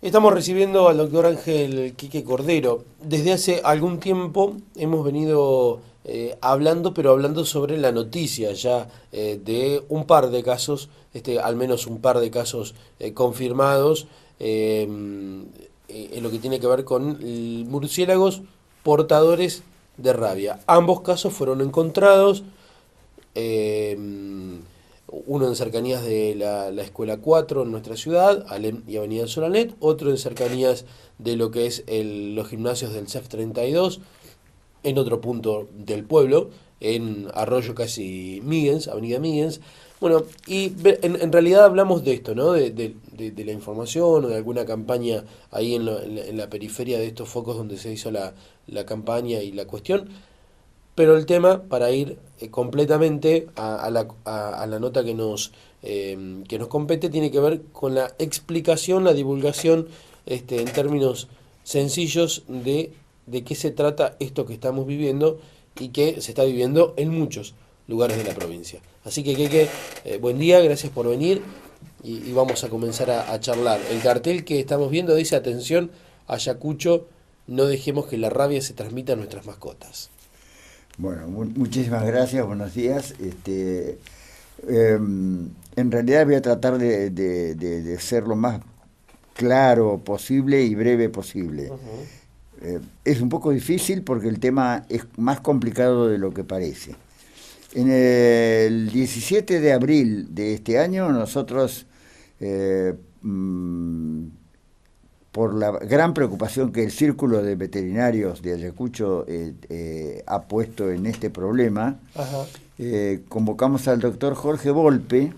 Estamos recibiendo al doctor Ángel Quique Cordero. Desde hace algún tiempo hemos venido hablando, pero hablando sobre la noticia ya de un par de casos, al menos un par de casos confirmados en lo que tiene que ver con murciélagos portadores de rabia. Ambos casos fueron encontrados, eh, uno en cercanías de la Escuela 4 en nuestra ciudad, Alem y Avenida Solanet, otro en cercanías de lo que es los gimnasios del CEF 32, en otro punto del pueblo, en Arroyo Casi Miggins, Avenida Miggins. Bueno, y en realidad hablamos de esto, ¿no? De la información o de alguna campaña ahí en la periferia de estos focos donde se hizo la campaña y la cuestión. Pero el tema, para ir completamente a la nota que nos compete, tiene que ver con la explicación, la divulgación en términos sencillos de qué se trata esto que estamos viviendo y que se está viviendo en muchos lugares de la provincia. Así que, Keke, buen día, gracias por venir y vamos a comenzar a charlar. El cartel que estamos viendo dice: atención, Ayacucho, no dejemos que la rabia se transmita a nuestras mascotas. Bueno, muchísimas gracias, buenos días. En realidad voy a tratar de ser lo más claro posible y breve posible. Ujú. Es un poco difícil porque el tema es más complicado de lo que parece. En el 17 de abril de este año nosotros, eh, mm, por la gran preocupación que el Círculo de Veterinarios de Ayacucho ha puesto en este problema, Ajá. convocamos al doctor Jorge Volpe.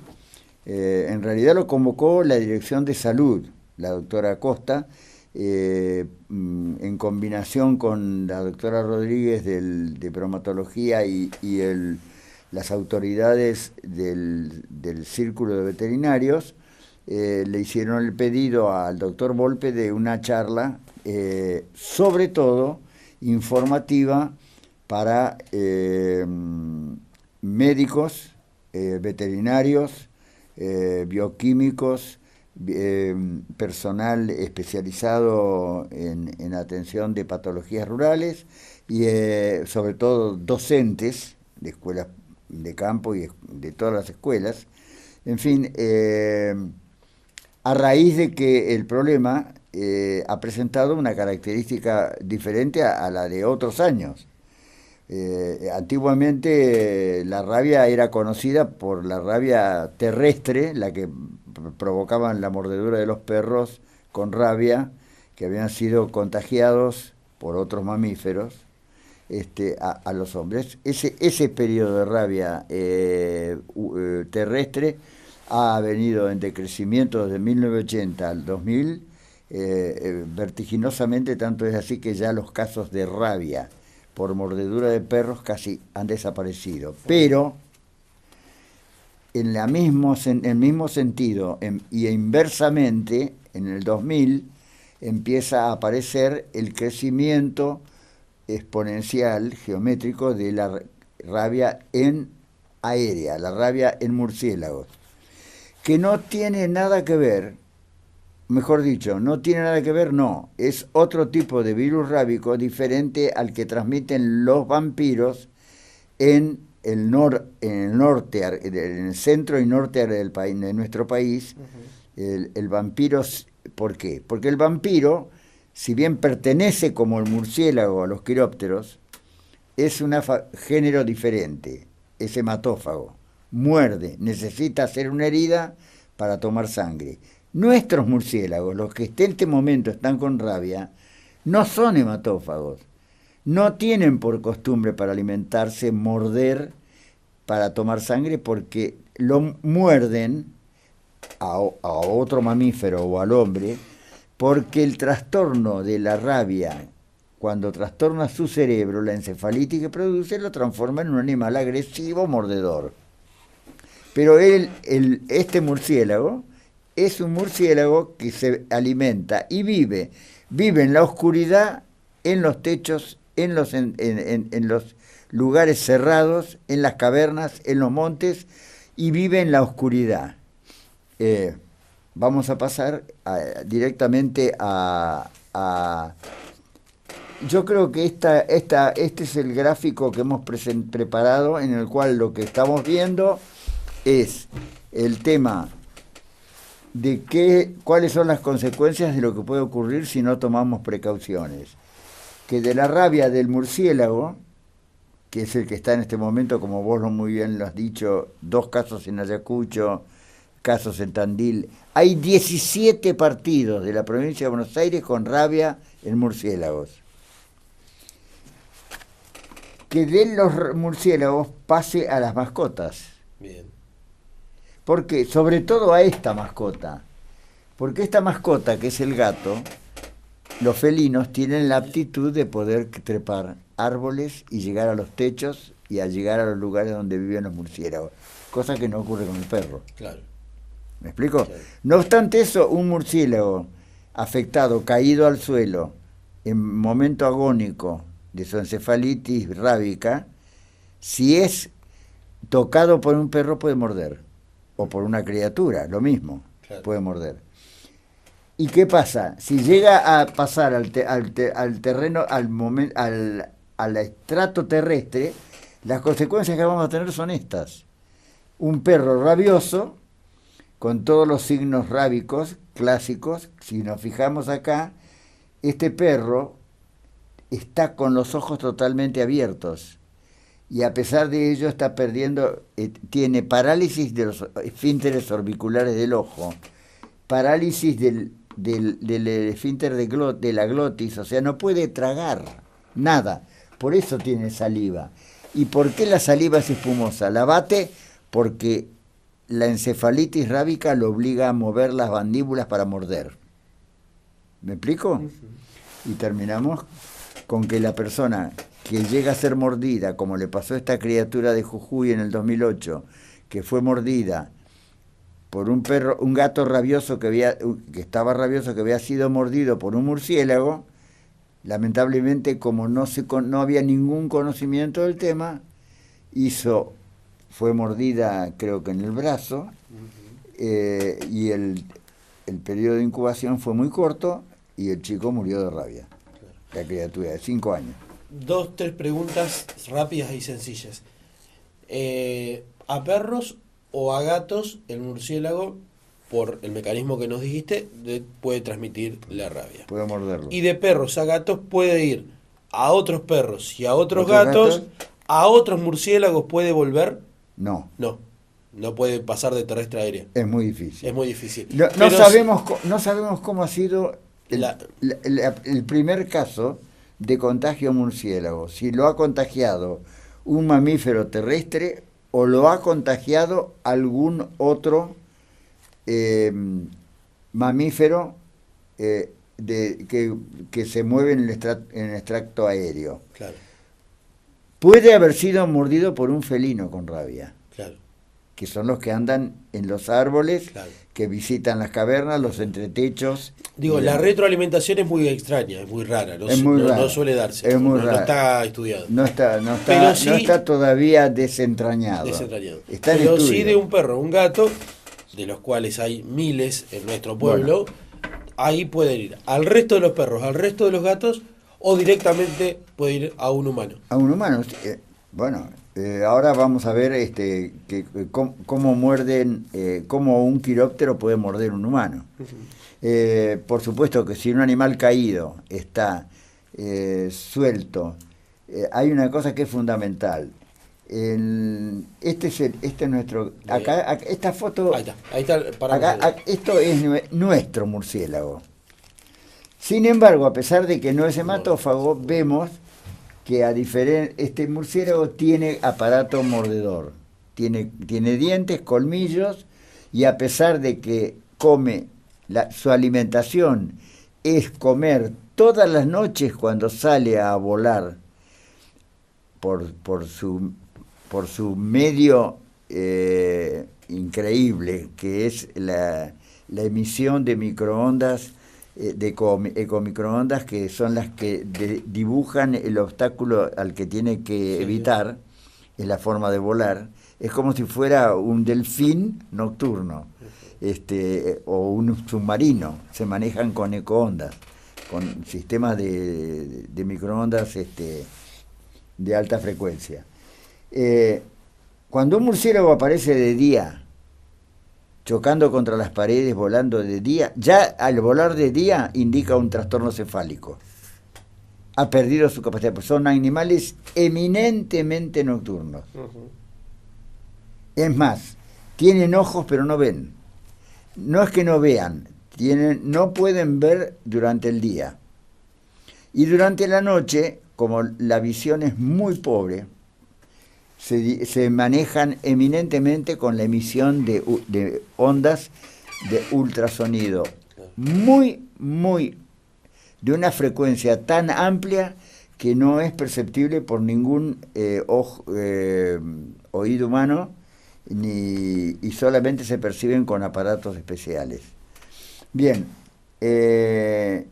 En realidad lo convocó la Dirección de Salud, la doctora Acosta, en combinación con la doctora Rodríguez de bromatología y las autoridades del Círculo de Veterinarios. Le hicieron el pedido al doctor Volpe de una charla, sobre todo informativa para médicos, veterinarios, bioquímicos, personal especializado en atención de patologías rurales y sobre todo docentes de escuelas de campo y de todas las escuelas. En fin, a raíz de que el problema ha presentado una característica diferente a la de otros años. Antiguamente la rabia era conocida por la rabia terrestre, la que provocaban la mordedura de los perros con rabia, que habían sido contagiados por otros mamíferos, a los hombres. Ese periodo de rabia terrestre ha venido en decrecimiento desde 1980 al 2000, vertiginosamente, tanto es así que ya los casos de rabia por mordedura de perros casi han desaparecido. Pero en el mismo sentido y inversamente, en el 2000 empieza a aparecer el crecimiento exponencial, geométrico, de la rabia en aérea, la rabia en murciélagos, que no tiene nada que ver, mejor dicho, no tiene nada que ver, no, es otro tipo de virus rábico diferente al que transmiten los vampiros en en el norte, en el centro y norte del país, de nuestro país. El vampiro, ¿por qué? Porque el vampiro, si bien pertenece como el murciélago a los quirópteros, es un género diferente, es hematófago, muerde, necesita hacer una herida para tomar sangre. Nuestros murciélagos, los que en este momento están con rabia, no son hematófagos, no tienen por costumbre para alimentarse morder para tomar sangre, porque lo muerden a otro mamífero o al hombre, porque el trastorno de la rabia, cuando trastorna su cerebro, la encefalitis que produce, lo transforma en un animal agresivo mordedor. Pero este murciélago es un murciélago que se alimenta y vive en la oscuridad, en los techos, en los lugares cerrados, en las cavernas, en los montes, y vive en la oscuridad. vamos a pasar directamente yo creo que este es el gráfico que hemos preparado, en el cual lo que estamos viendo es el tema de cuáles son las consecuencias de lo que puede ocurrir si no tomamos precauciones. Que de la rabia del murciélago, que es el que está en este momento, como vos muy bien lo has dicho, 2 casos en Ayacucho, casos en Tandil, hay 17 partidos de la provincia de Buenos Aires con rabia en murciélagos. Que de los murciélagos pase a las mascotas. Bien. Porque, sobre todo a esta mascota, porque esta mascota, que es el gato, los felinos tienen la aptitud de poder trepar árboles y llegar a los techos y a llegar a los lugares donde viven los murciélagos, cosa que no ocurre con el perro. Claro. ¿Me explico? Claro. No obstante eso, un murciélago afectado, caído al suelo, en momento agónico de su encefalitis rábica, si es tocado por un perro puede morder, o por una criatura, lo mismo, claro, puede morder. ¿Y qué pasa? Si llega a pasar al terreno, al estrato terrestre, las consecuencias que vamos a tener son estas. Un perro rabioso, con todos los signos rábicos clásicos. Si nos fijamos acá, este perro está con los ojos totalmente abiertos, y a pesar de ello está perdiendo, tiene parálisis de los esfínteres orbiculares del ojo, parálisis del esfínter de la glotis, o sea, no puede tragar nada, por eso tiene saliva. ¿Y por qué la saliva es espumosa? La bate porque la encefalitis rábica lo obliga a mover las mandíbulas para morder. ¿Me explico? Y terminamos con que la persona que llega a ser mordida, como le pasó a esta criatura de Jujuy en el 2008, que fue mordida por un gato rabioso que estaba rabioso, que había sido mordido por un murciélago, lamentablemente, como no había ningún conocimiento del tema, fue mordida, creo que en el brazo, y el periodo de incubación fue muy corto, y el chico murió de rabia, la criatura de 5 años. 2, 3 preguntas rápidas y sencillas. ¿A perros o a gatos el murciélago, por el mecanismo que nos dijiste, puede transmitir la rabia? Puede morderlo. Y de perros a gatos puede ir a otros perros y a otros gatos, a otros murciélagos puede volver? No. No puede pasar de terrestre a aérea. Es muy difícil. Es muy difícil. No sabemos cómo ha sido el primer caso de contagio murciélago, si lo ha contagiado un mamífero terrestre o lo ha contagiado algún otro mamífero que se mueve en el extracto aéreo. Claro. Puede haber sido mordido por un felino con rabia. Claro. Que son los que andan en los árboles, claro, que visitan las cavernas, los entretechos. Digo, la retroalimentación es muy extraña, es muy rara, no suele darse, es muy no está estudiado. No está todavía desentrañado. Está pero en estudio. Sí de un perro, un gato, de los cuales hay miles en nuestro pueblo, ahí pueden ir al resto de los perros, al resto de los gatos, o directamente puede ir a un humano. A un humano, ahora vamos a ver cómo muerden, cómo un quiróptero puede morder un humano. Por supuesto que si un animal caído está suelto, hay una cosa que es fundamental. Este es nuestro. Acá, esta foto. Ahí está esto es nuestro murciélago. Sin embargo, a pesar de que no es hematófago, vemos que este murciélago tiene aparato mordedor, tiene dientes, colmillos, y a pesar de que su alimentación es comer todas las noches cuando sale a volar por su medio increíble, que es la emisión de microondas, de ecomicroondas, que son las que dibujan el obstáculo al que tiene que evitar, en la forma de volar. Es como si fuera un delfín nocturno. o un submarino, se manejan con ecoondas, con sistemas de microondas de alta frecuencia. Cuando un murciélago aparece de día, chocando contra las paredes, volando de día, ya al volar de día indica un trastorno cefálico. Ha perdido su capacidad, pues son animales eminentemente nocturnos. Es más, tienen ojos pero no ven. No es que no vean, no pueden ver durante el día. Y durante la noche, como la visión es muy pobre, se manejan eminentemente con la emisión de ondas de ultrasonido muy, de una frecuencia tan amplia que no es perceptible por ningún oído humano, y solamente se perciben con aparatos especiales. Bien, en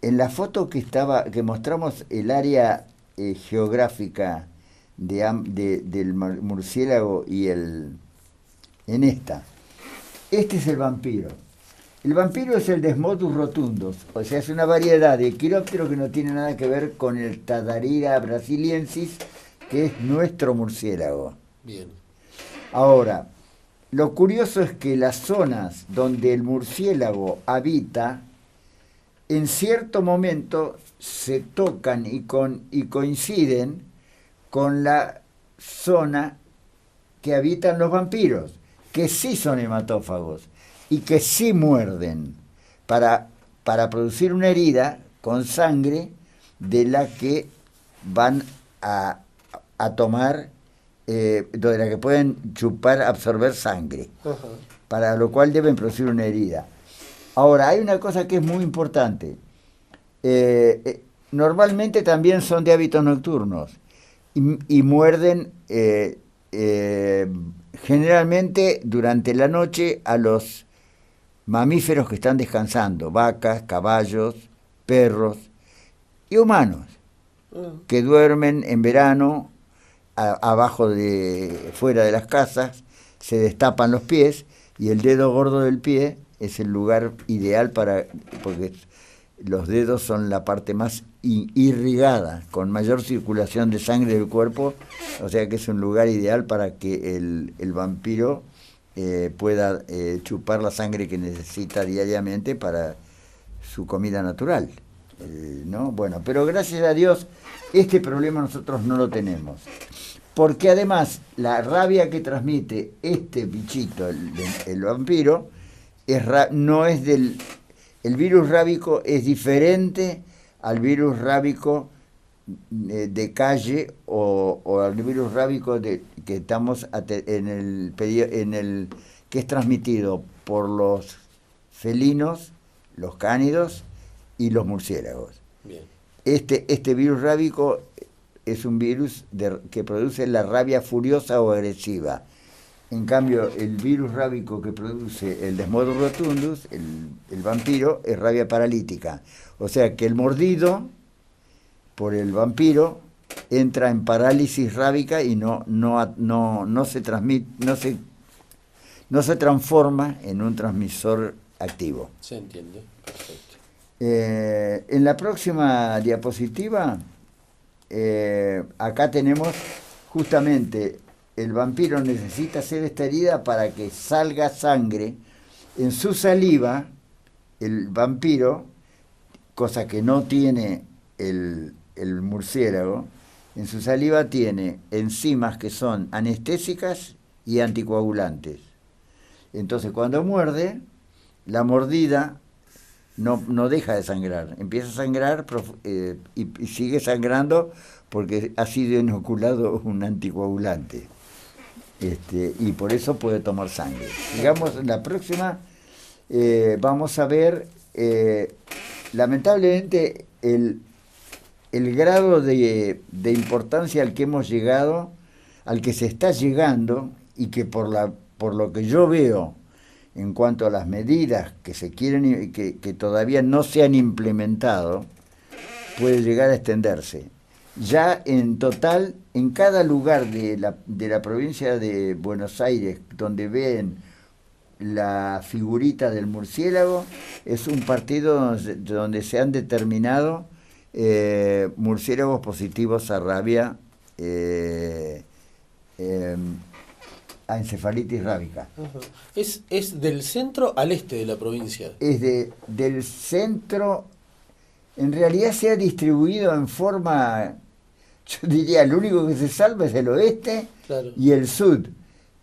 la foto que mostramos el área geográfica del murciélago en esta. Este es el vampiro. El vampiro es el Desmodus rotundus, o sea, es una variedad de quiróptero que no tiene nada que ver con el Tadarira brasiliensis, que es nuestro murciélago. Bien. Ahora, lo curioso es que las zonas donde el murciélago habita, en cierto momento se tocan y coinciden con la zona que habitan los vampiros, que sí son hematófagos y que sí muerden para producir una herida con sangre de la que van a tomar, de la que pueden chupar, absorber sangre, para lo cual deben producir una herida. Ahora, hay una cosa que es muy importante. Normalmente también son de hábitos nocturnos y muerden generalmente durante la noche a los mamíferos que están descansando, vacas, caballos, perros y humanos, que duermen en verano fuera de las casas, se destapan los pies, y el dedo gordo del pie es el lugar ideal porque los dedos son la parte más irrigada, con mayor circulación de sangre del cuerpo, o sea que es un lugar ideal para que el vampiro pueda chupar la sangre que necesita diariamente para su comida natural, ¿no? Bueno, pero gracias a Dios este problema nosotros no lo tenemos, porque además la rabia que transmite este bichito, el vampiro, no es el virus rábico es diferente al virus rábico de calle o al virus rábico que estamos que es transmitido por los felinos, los cánidos y los murciélagos. Bien. Este virus rábico es un virus que produce la rabia furiosa o agresiva. En cambio, el virus rábico que produce el Desmodus rotundus, el vampiro, es rabia paralítica. O sea que el mordido por el vampiro entra en parálisis rábica y no se transforma en un transmisor activo. Se entiende, perfecto. En la próxima diapositiva, acá tenemos justamente el vampiro necesita hacer esta herida para que salga sangre. En su saliva, el vampiro, cosa que no tiene el murciélago, en su saliva tiene enzimas que son anestésicas y anticoagulantes. Entonces, cuando muerde, la mordida no deja de sangrar, empieza a sangrar y sigue sangrando porque ha sido inoculado un anticoagulante. Y por eso puede tomar sangre. Digamos, en la próxima vamos a ver, lamentablemente, el grado de importancia al que hemos llegado, al que se está llegando, y que por lo que yo veo en cuanto a las medidas que se quieren que todavía no se han implementado, puede llegar a extenderse. Ya en total, en cada lugar de la provincia de Buenos Aires, donde ven la figurita del murciélago es un partido donde se han determinado murciélagos positivos a rabia, a encefalitis rábica. Ajá. Es del centro al este de la provincia. Es del centro, en realidad se ha distribuido en forma, yo diría, lo único que se salva es el oeste, claro, y el sur.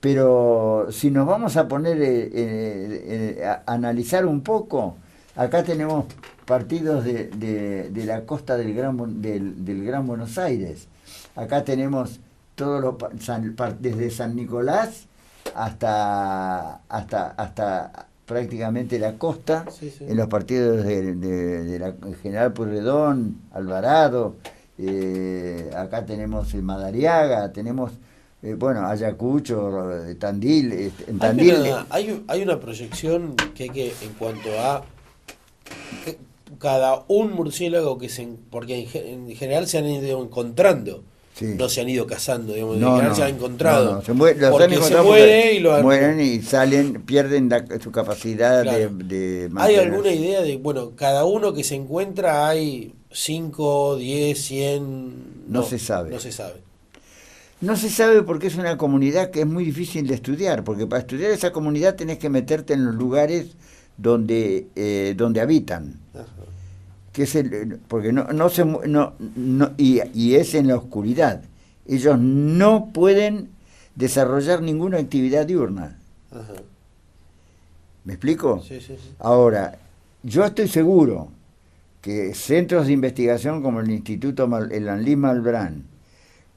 Pero si nos vamos a poner a analizar un poco, acá tenemos partidos de la costa del Gran Buenos Aires. Acá tenemos todos desde San Nicolás hasta prácticamente la costa, sí, sí, en los partidos de la General Pueyrredón, Alvarado, acá tenemos el Madariaga, tenemos Ayacucho, Tandil. En Tandil hay una proyección que hay que, en cuanto a cada un murciélago porque en general se han ido encontrando. Sí. No se han ido cazando, digamos, en general se han encontrado. Porque se muere y mueren y salen, pierden su capacidad, claro, de ¿Hay alguna idea de, cada uno que se encuentra hay 5, 10, 100? No se sabe. No se sabe. No se sabe porque es una comunidad que es muy difícil de estudiar, porque para estudiar esa comunidad tenés que meterte en los lugares donde habitan. Ajá. Que es porque y es en la oscuridad. Ellos no pueden desarrollar ninguna actividad diurna. Ajá. ¿Me explico? Sí, sí, sí. Ahora, yo estoy seguro que centros de investigación como el Instituto el Henri Malbrán,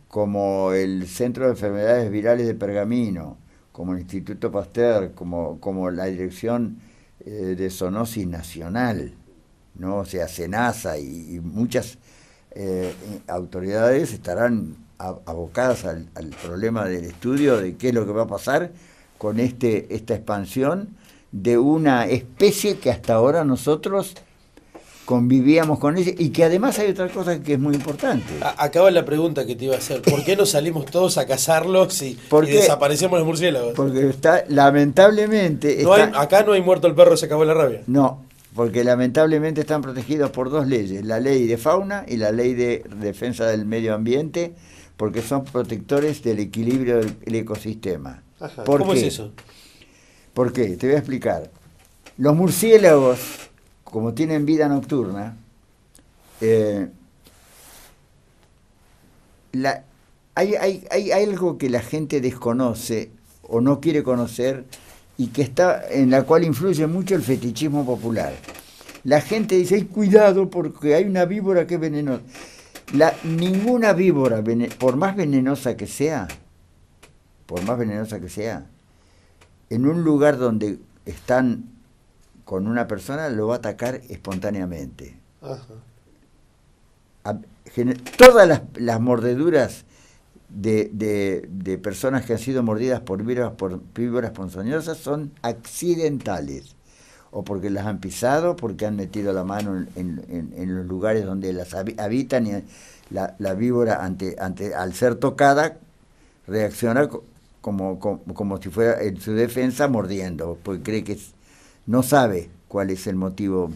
como el Centro de Enfermedades Virales de Pergamino, como el Instituto Pasteur, como la Dirección de Zoonosis Nacional, ¿no? O sea, SENASA y muchas autoridades estarán abocadas al problema del estudio de qué es lo que va a pasar con esta expansión de una especie que hasta ahora nosotros convivíamos con ella, y que además hay otra cosa que es muy importante. Acaba la pregunta que te iba a hacer. ¿Por qué no salimos todos a cazarlos y desaparecemos los murciélagos? Porque lamentablemente... acá no hay muerto el perro, se acabó la rabia. No, porque lamentablemente están protegidos por dos leyes, la ley de fauna y la ley de defensa del medio ambiente, porque son protectores del equilibrio del ecosistema. Ajá. ¿Cómo es eso? ¿Por qué? Te voy a explicar. Los murciélagos, como tienen vida nocturna, hay algo que la gente desconoce o no quiere conocer, y que en la cual influye mucho el fetichismo popular. La gente dice, ¡ay, cuidado, porque hay una víbora que es venenosa! Ninguna víbora, por más venenosa que sea, en un lugar donde están con una persona, lo va a atacar espontáneamente. Ajá. Todas las mordeduras de personas que han sido mordidas por víboras ponzoñosas son accidentales, o porque las han pisado, porque han metido la mano en los lugares donde las habitan, y la víbora al ser tocada reacciona como si fuera en su defensa mordiendo, porque cree que no sabe cuál es el motivo.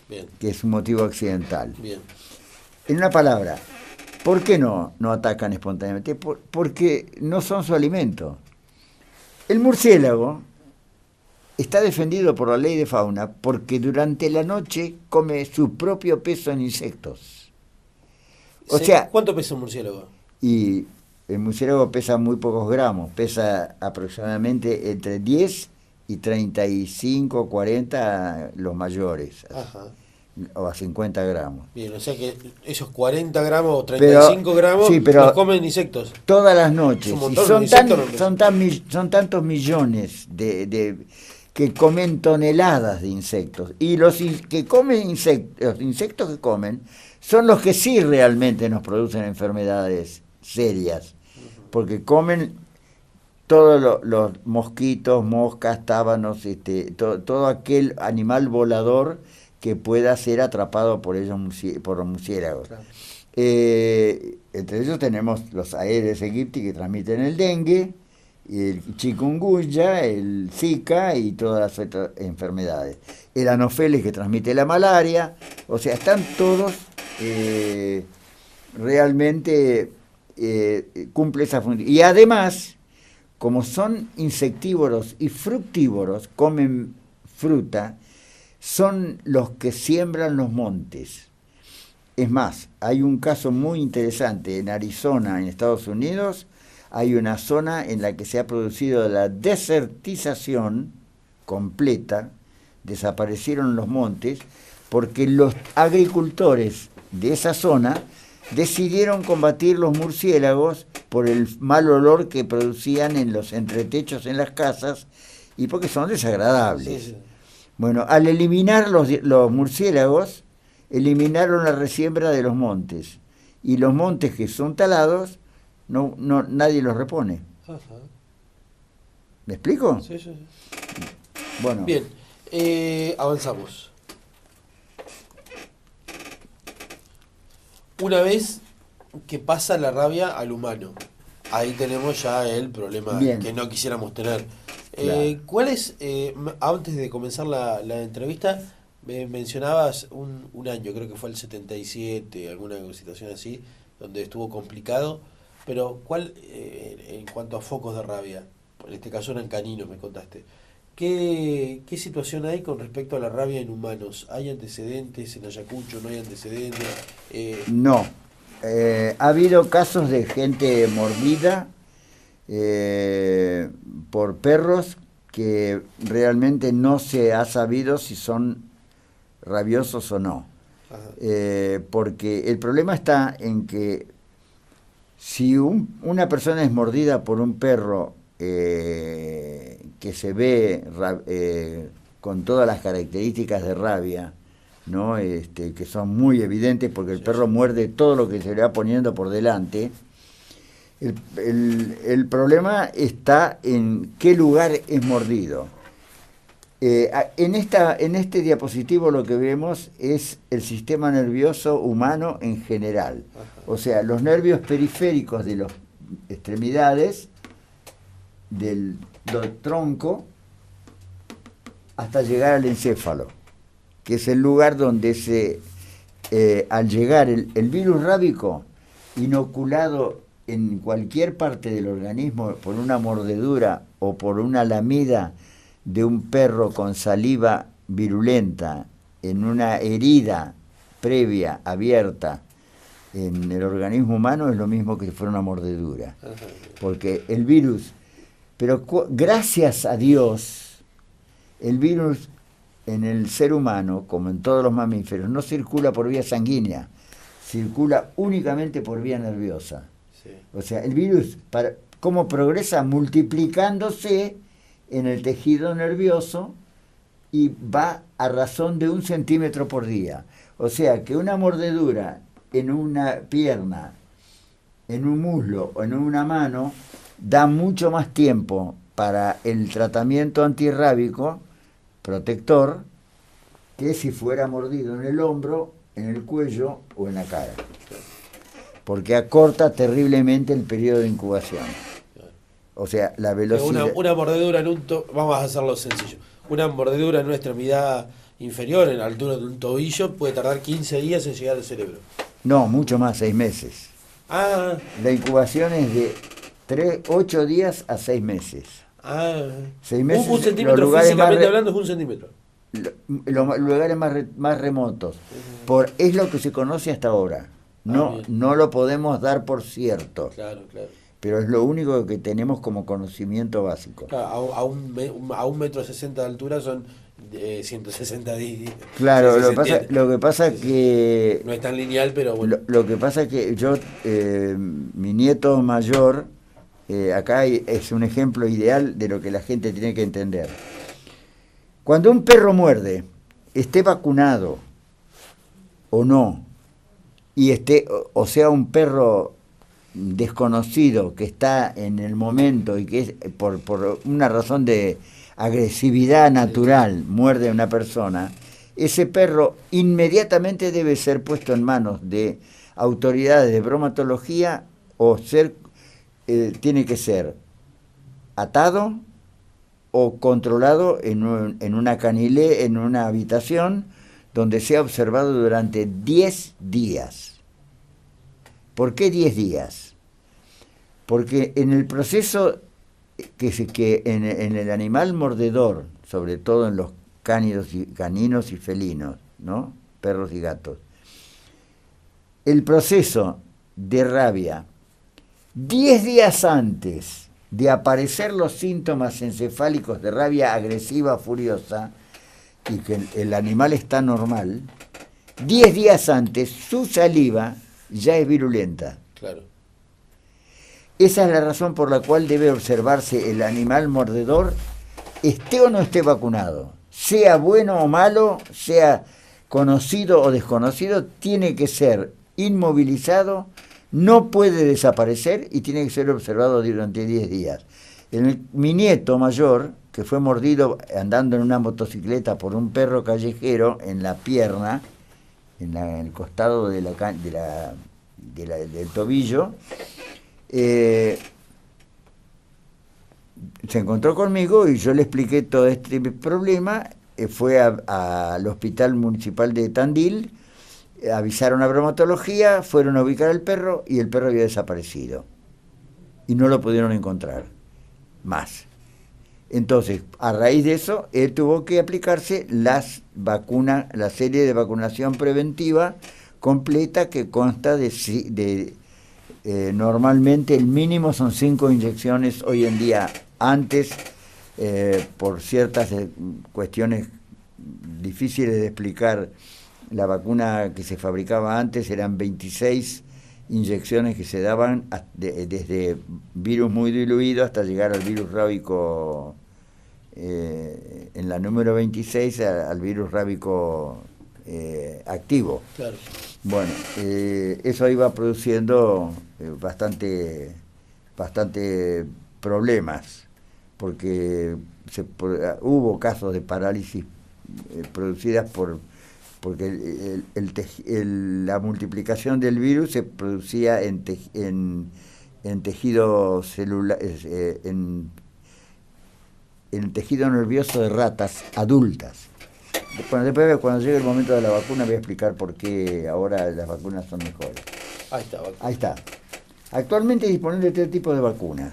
Bien. Que es un motivo accidental. Bien. En una palabra, ¿por qué no atacan espontáneamente? Porque no son su alimento. El murciélago está defendido por la ley de fauna porque durante la noche come su propio peso en insectos. O sea, ¿cuánto pesa un murciélago? Y el murciélago pesa muy pocos gramos, pesa aproximadamente entre 10 y 35, 40 los mayores. Ajá. O a 50 gramos. Bien, o sea que esos 40 gramos o 35 gramos los comen insectos. Todas las noches. Son tantos millones que comen toneladas de insectos. Y los que comen los insectos que comen son los que sí realmente nos producen enfermedades serias. Porque comen todos los mosquitos, moscas, tábanos, todo aquel animal volador que pueda ser atrapado por los murciélagos. Claro. Entre ellos tenemos los Aedes aegypti, que transmiten el dengue, el chikungunya, el Zika y todas las otras enfermedades. El anófeles que transmite la malaria, o sea, están todos realmente cumple esa función. Y además, como son insectívoros y fructívoros, comen fruta, son los que siembran los montes. Es más, hay un caso muy interesante en Arizona, en Estados Unidos. Hay una zona en la que se ha producido la desertización completa, desaparecieron los montes, porque los agricultores de esa zona decidieron combatir los murciélagos por el mal olor que producían en los entretechos en las casas y porque son desagradables. Sí, sí. Bueno, al eliminar los murciélagos, eliminaron la resiembra de los montes. Y los montes que son talados, nadie los repone. Ajá. ¿Me explico? Sí, sí, sí. Bueno. Bien, avanzamos. Una vez que pasa la rabia al humano, ahí tenemos ya el problema que no quisiéramos tener. Claro. ¿Cuál es, antes de comenzar la entrevista, mencionabas un año, creo que fue el 77, alguna situación así, donde estuvo complicado, pero ¿cuál, en cuanto a focos de rabia, en este caso eran caninos, me contaste, ¿qué situación hay con respecto a la rabia en humanos? ¿Hay antecedentes en Ayacucho? ¿No hay antecedentes? No. Ha habido casos de gente mordida por perros que realmente no se ha sabido si son rabiosos o no. Porque el problema está en que si una persona es mordida por un perro que se ve con todas las características de rabia, ¿no? Que son muy evidentes porque el perro muerde todo lo que se le va poniendo por delante. El problema está en qué lugar es mordido. En este diapositivo lo que vemos es el sistema nervioso humano en general. Ajá. O sea, los nervios periféricos de las extremidades del tronco hasta llegar al encéfalo, que es el lugar donde al llegar el virus rábico inoculado en cualquier parte del organismo por una mordedura o por una lamida de un perro con saliva virulenta en una herida previa abierta en el organismo humano, es lo mismo que si fuera una mordedura. Porque el virus, pero gracias a Dios, el virus en el ser humano, como en todos los mamíferos, no circula por vía sanguínea, circula únicamente por vía nerviosa. Sí. O sea, el virus, ¿cómo progresa? Multiplicándose en el tejido nervioso y va a razón de 1 centímetro por día. O sea, que una mordedura en una pierna, en un muslo o en una mano da mucho más tiempo para el tratamiento antirrábico protector que si fuera mordido en el hombro, en el cuello o en la cara, porque acorta terriblemente el periodo de incubación. O sea, la velocidad... Una mordedura vamos a hacerlo sencillo, una mordedura en una extremidad inferior, en la altura de un tobillo, puede tardar 15 días en llegar al cerebro. No, mucho más, 6 meses. Ah. La incubación es de 8 días a 6 meses. 6 meses. Un centímetro físicamente hablando es 1 centímetro. Los lugares más remotos. Es lo que se conoce hasta ahora. No lo podemos dar por cierto. Claro. Pero es lo único que tenemos como conocimiento básico. Claro, a 1,60 metros de altura son 160 días. Claro, lo que pasa que... No es tan lineal, pero bueno. Lo que pasa es que mi nieto mayor, acá es un ejemplo ideal de lo que la gente tiene que entender. Cuando un perro muerde, esté vacunado o no, y o sea un perro desconocido que está en el momento y que es por una razón de agresividad natural muerde a una persona, ese perro inmediatamente debe ser puesto en manos de autoridades de bromatología o tiene que ser atado o controlado en una canilé, en una habitación, donde sea observado durante 10 días. ¿Por qué 10 días? Porque en el proceso que en el animal mordedor, sobre todo en los caninos y felinos, ¿no? Perros y gatos, el proceso de rabia, 10 días antes de aparecer los síntomas encefálicos de rabia agresiva, furiosa, y que el animal está normal, 10 días antes su saliva ya es virulenta. Claro. Esa es la razón por la cual debe observarse el animal mordedor, esté o no esté vacunado. Sea bueno o malo, sea conocido o desconocido, tiene que ser inmovilizado, no puede desaparecer y tiene que ser observado durante 10 días. Mi nieto mayor, que fue mordido andando en una motocicleta por un perro callejero en la pierna, en el costado del tobillo, se encontró conmigo y yo le expliqué todo este problema. Fue al hospital municipal de Tandil, avisaron a bromatología, fueron a ubicar al perro y el perro había desaparecido y no lo pudieron encontrar más. Entonces, a raíz de eso, él tuvo que aplicarse la serie de vacunación preventiva completa, que consta de normalmente el mínimo son 5 inyecciones hoy en día. Antes, por ciertas cuestiones difíciles de explicar, la vacuna que se fabricaba antes eran 26 inyecciones que se daban desde virus muy diluido hasta llegar al virus rábico, en la número 26 al virus rábico activo. Claro. Bueno, eso iba produciendo bastante problemas, porque hubo casos de parálisis producidas porque la multiplicación del virus se producía en tejido celular, en tejido nervioso de ratas adultas. Después, cuando llegue el momento de la vacuna, voy a explicar por qué ahora las vacunas son mejores. Ahí está. Actualmente disponen de 3 tipos de vacunas.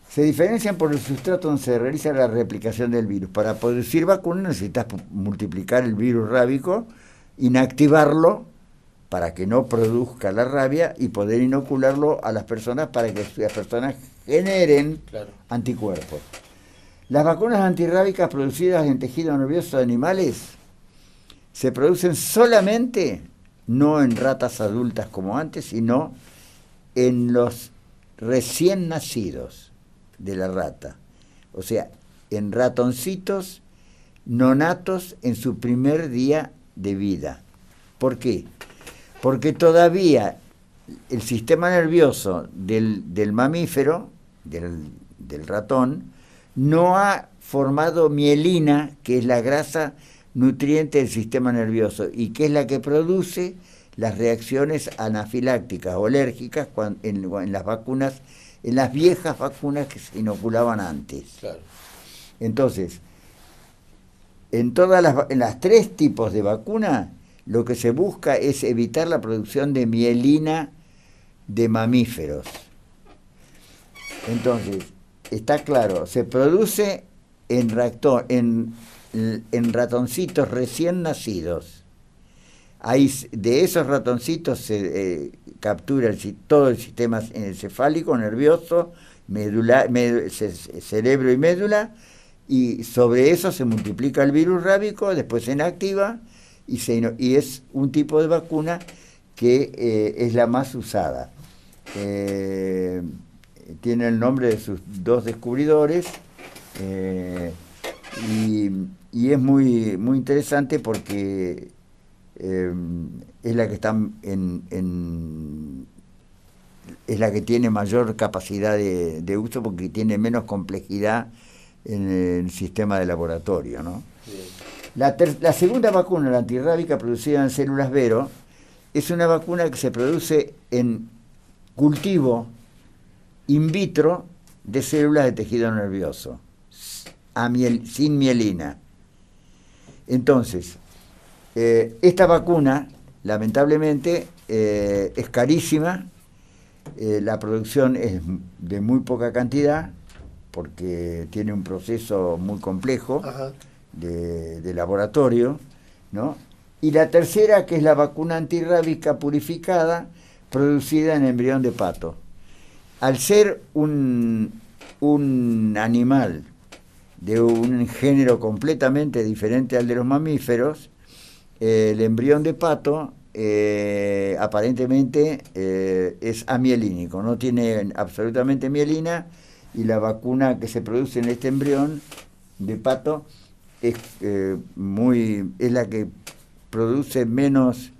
Se diferencian por el sustrato donde se realiza la replicación del virus. Para producir vacunas necesitas multiplicar el virus rábico, inactivarlo para que no produzca la rabia y poder inocularlo a las personas para que las personas generen anticuerpos. Las vacunas antirrábicas producidas en tejido nervioso de animales se producen solamente, no en ratas adultas como antes, sino en los recién nacidos de la rata, o sea, en ratoncitos nonatos en su primer día de vida. ¿Por qué? Porque todavía el sistema nervioso del mamífero, del ratón, no ha formado mielina, que es la grasa nutriente del sistema nervioso y que es la que produce las reacciones anafilácticas o alérgicas en las vacunas, en las viejas vacunas que se inoculaban antes. Claro. Entonces, en las 3 tipos de vacuna, lo que se busca es evitar la producción de mielina de mamíferos. Entonces, está claro, se produce en ratoncitos recién nacidos. Ahí, de esos ratoncitos se captura todo el sistema encefálico, nervioso, cerebro y médula, y sobre eso se multiplica el virus rábico, después se inactiva, y es un tipo de vacuna que es la más usada. Tiene el nombre de sus 2 descubridores, y es muy, muy interesante porque es la que está es la que tiene mayor capacidad de uso, porque tiene menos complejidad en el sistema de laboratorio, ¿no? La segunda vacuna, la antirrábica, producida en células Vero, es una vacuna que se produce en cultivo in vitro de células de tejido nervioso, sin mielina. Entonces, esta vacuna, lamentablemente, es carísima, la producción es de muy poca cantidad, porque tiene un proceso muy complejo de laboratorio, ¿no? Y la tercera, que es la vacuna antirrábica purificada, producida en embrión de pato. Al ser un animal de un género completamente diferente al de los mamíferos, el embrión de pato aparentemente es amielínico, no tiene absolutamente mielina, y la vacuna que se produce en este embrión de pato es la que produce menos,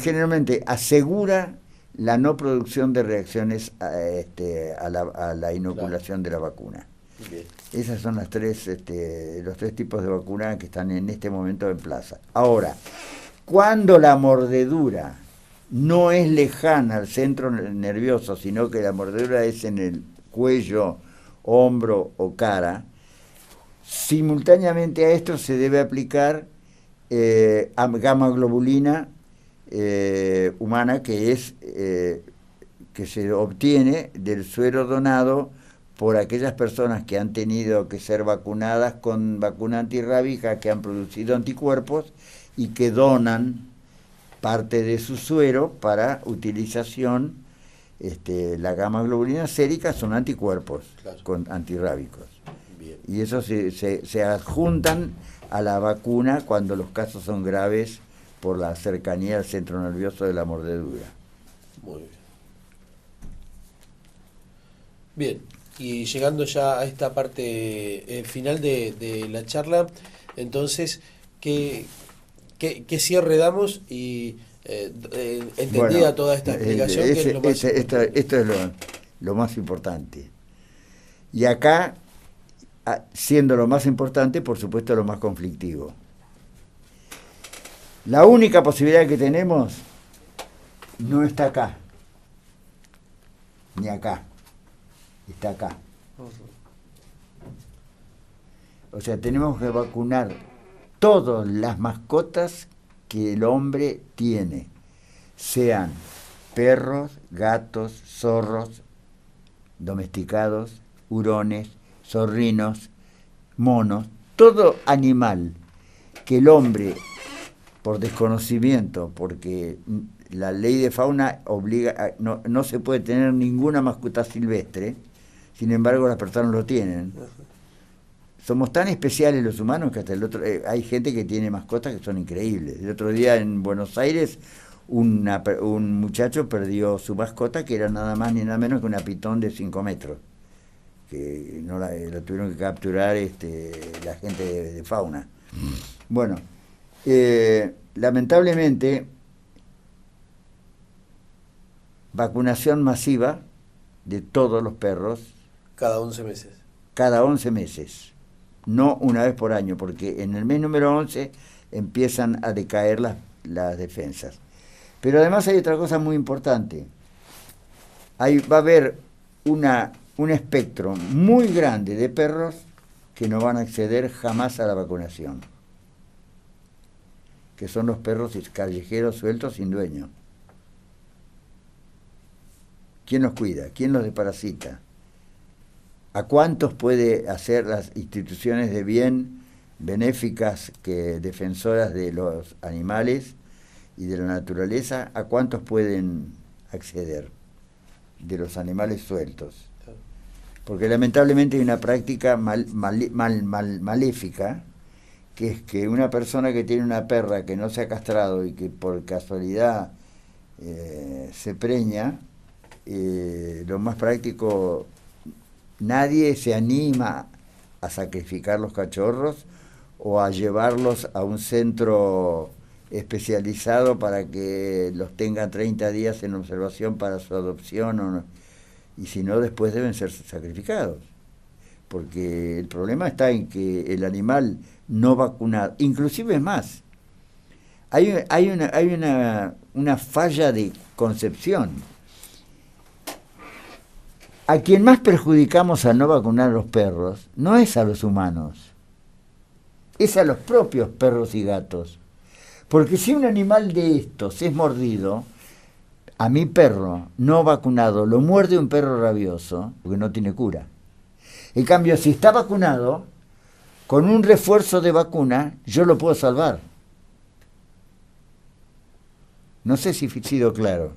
generalmente asegura la no producción de reacciones a la inoculación de la vacuna. Bien. Esas son los tres tipos de vacuna que están en este momento en plaza. Ahora, cuando la mordedura no es lejana al centro nervioso, sino que la mordedura es en el cuello, hombro o cara, simultáneamente a esto se debe aplicar gamma globulina humana, que se obtiene del suero donado por aquellas personas que han tenido que ser vacunadas con vacuna antirrábica, que han producido anticuerpos y que donan parte de su suero para utilización. La gamma globulina sérica son anticuerpos, claro, antirrábicos. Bien. Y eso se adjuntan a la vacuna cuando los casos son graves por la cercanía al centro nervioso de la mordedura. Muy bien. Bien, y llegando ya a esta parte final de la charla, entonces, ¿qué cierre damos? Y entendida toda esta explicación, que es lo más importante. Esto es lo más importante. Y acá, siendo lo más importante, por supuesto lo más conflictivo. La única posibilidad que tenemos no está acá, ni acá, está acá. O sea, tenemos que vacunar todas las mascotas que el hombre tiene, sean perros, gatos, zorros, domesticados, hurones, zorrinos, monos, todo animal que el hombre, por desconocimiento, porque la ley de fauna obliga, no se puede tener ninguna mascota silvestre, sin embargo las personas lo tienen. Somos tan especiales los humanos que hasta hay gente que tiene mascotas que son increíbles. El otro día en Buenos Aires un muchacho perdió su mascota, que era nada más ni nada menos que una pitón de 5 metros, que no la tuvieron que capturar la gente de fauna. Bueno, lamentablemente, vacunación masiva de todos los perros. Cada 11 meses. Cada 11 meses. No una vez por año, porque en el mes número 11 empiezan a decaer las defensas. Pero además hay otra cosa muy importante. Va a haber un espectro muy grande de perros que no van a acceder jamás a la vacunación, que son los perros callejeros sueltos sin dueño. ¿Quién los cuida? ¿Quién los desparasita? ¿A cuántos puede hacer las instituciones de bien benéficas, defensoras de los animales y de la naturaleza? ¿A cuántos pueden acceder de los animales sueltos? Porque lamentablemente hay una práctica maléfica, que es que una persona que tiene una perra que no se ha castrado y que por casualidad se preña, lo más práctico, nadie se anima a sacrificar los cachorros o a llevarlos a un centro especializado para que los tengan 30 días en observación para su adopción, y si no, después deben ser sacrificados. Porque el problema está en que el animal no vacunado, inclusive es más, hay una falla de concepción. A quien más perjudicamos al no vacunar a los perros no es a los humanos, es a los propios perros y gatos. Porque si un animal de estos es mordido, a mi perro no vacunado lo muerde un perro rabioso, porque no tiene cura. En cambio, si está vacunado, con un refuerzo de vacuna, yo lo puedo salvar. No sé si he sido claro.